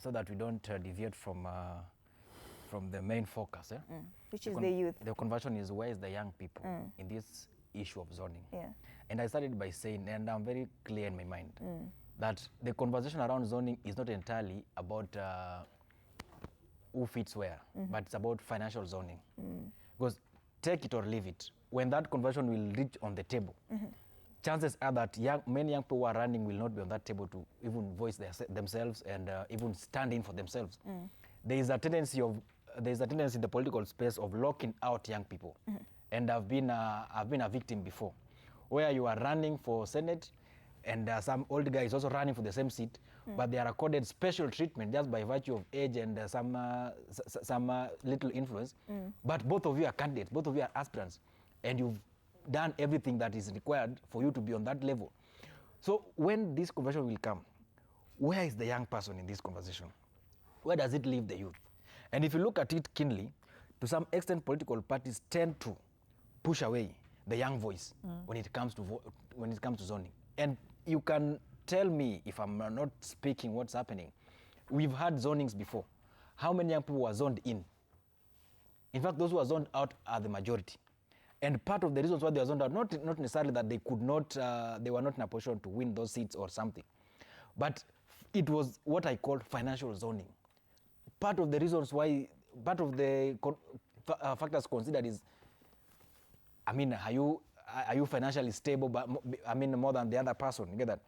so that we don't deviate from the main focus. Which is the youth. The conversion is where is the young people in this issue of zoning. Yeah. And I started by saying, and I'm very clear in my mind, that the conversation around zoning is not entirely about who fits where, but it's about financial zoning. Because take it or leave it, when that conversion will reach on the table, chances are that many young people who are running will not be on that table to even voice themselves and even stand in for themselves. There is a tendency in the political space of locking out young people. And I've been a victim before, where you are running for Senate and some old guy is also running for the same seat, but they are accorded special treatment just by virtue of age and some little influence. But both of you are candidates, both of you are aspirants, and you've done everything that is required for you to be on that level. So when this conversation will come, where is the young person in this conversation? Where does it leave the youth? And if you look at it keenly, to some extent political parties tend to push away the young voice when it comes to zoning. And you can tell me if I'm not speaking what's happening. We've had zonings before. How many young people were zoned in? In fact, those who are zoned out are the majority. And part of the reasons why they were zoned out, not necessarily that they were not in a position to win those seats or something, but it was what I call financial zoning. Part of the reasons why, part of the factors considered is, are you financially stable, but more than the other person, you get that?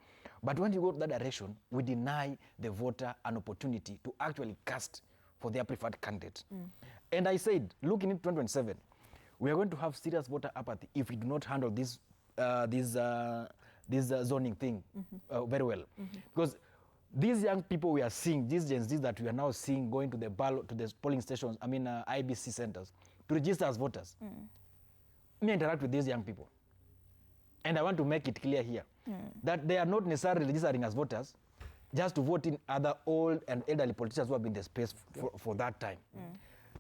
But when you go to that direction, we deny the voter an opportunity to actually cast for their preferred candidate. And I said, looking into 2027, we are going to have serious voter apathy if we do not handle this zoning thing very well. Because these young people we are seeing, these Gen Zs that we are now seeing going to the ballot, to the polling stations, IBC centers, to register as voters. Me interact with these young people. And I want to make it clear here that they are not necessarily registering as voters just to vote in other old and elderly politicians who have been in the space for that time.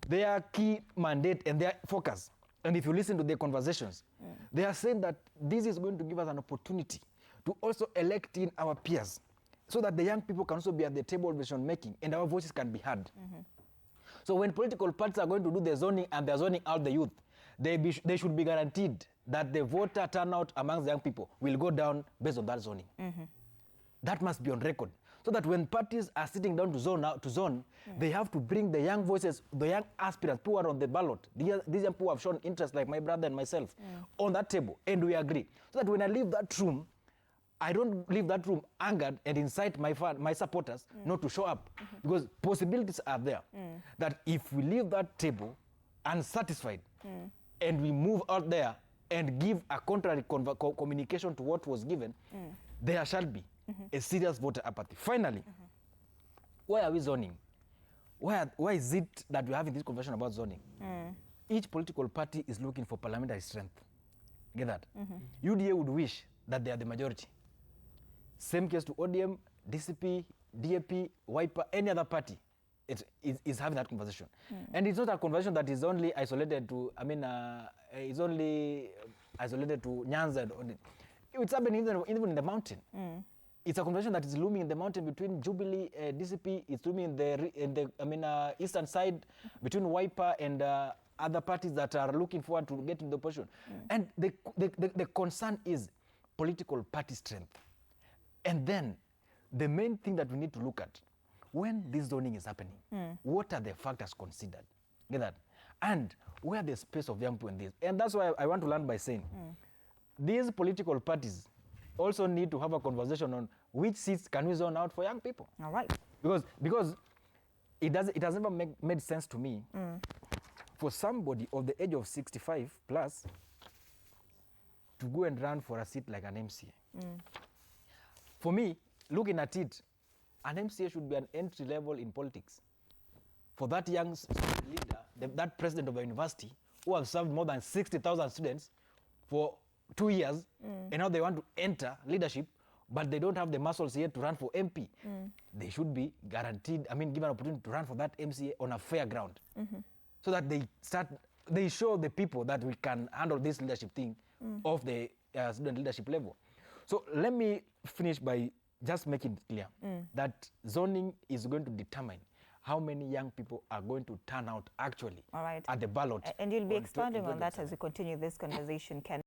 Their key mandate and their focus, and if you listen to their conversations, they are saying that this is going to give us an opportunity to also elect in our peers so that the young people can also be at the table of decision making and our voices can be heard. So when political parties are going to do the zoning and they're zoning out the youth, they should be guaranteed that the voter turnout amongst the young people will go down based on that zoning. That must be on record. So that when parties are sitting down to zone, they have to bring the young voices, the young aspirants who are on the ballot, these young people who have shown interest, like my brother and myself, on that table, and we agree. So that when I leave that room, I don't leave that room angered and incite my supporters not to show up. Because possibilities are there that if we leave that table unsatisfied and we move out there and give a contrary communication to what was given, there shall be a serious voter apathy. Finally, why are we zoning? Why is it that we're having this conversation about zoning? Each political party is looking for parliamentary strength. Get that? UDA would wish that they are the majority. Same case to ODM, DCP, DAP, WIPA, any other party is having that conversation. And it's not a conversation that is only isolated to, it's only isolated to Nyanza. It's happening even in the mountain. It's a conversation that is looming in the mountain between Jubilee, DCP. It's looming in the eastern side between WIPA and other parties that are looking forward to getting the opposition. And the concern is political party strength. And then the main thing that we need to look at when this zoning is happening, what are the factors considered? Get that? And where the space of young people in this? And that's why I want to land by saying these political parties also need to have a conversation on which seats can we zone out for young people. All right. Because it has never made sense to me for somebody of the age of 65 plus to go and run for a seat like an MCA. For me, looking at it, an MCA should be an entry level in politics. For that young leader, that president of a university who have served more than 60,000 students for 2 years, and now they want to enter leadership, but they don't have the muscles yet to run for MP. They should be guaranteed, given an opportunity to run for that MCA on a fair ground. So that they show the people that we can handle this leadership thing of the student leadership level. So let me finish by just make it clear that zoning is going to determine how many young people are going to turn out actually at the ballot. And you'll be expounding on that as we continue this conversation, Ken.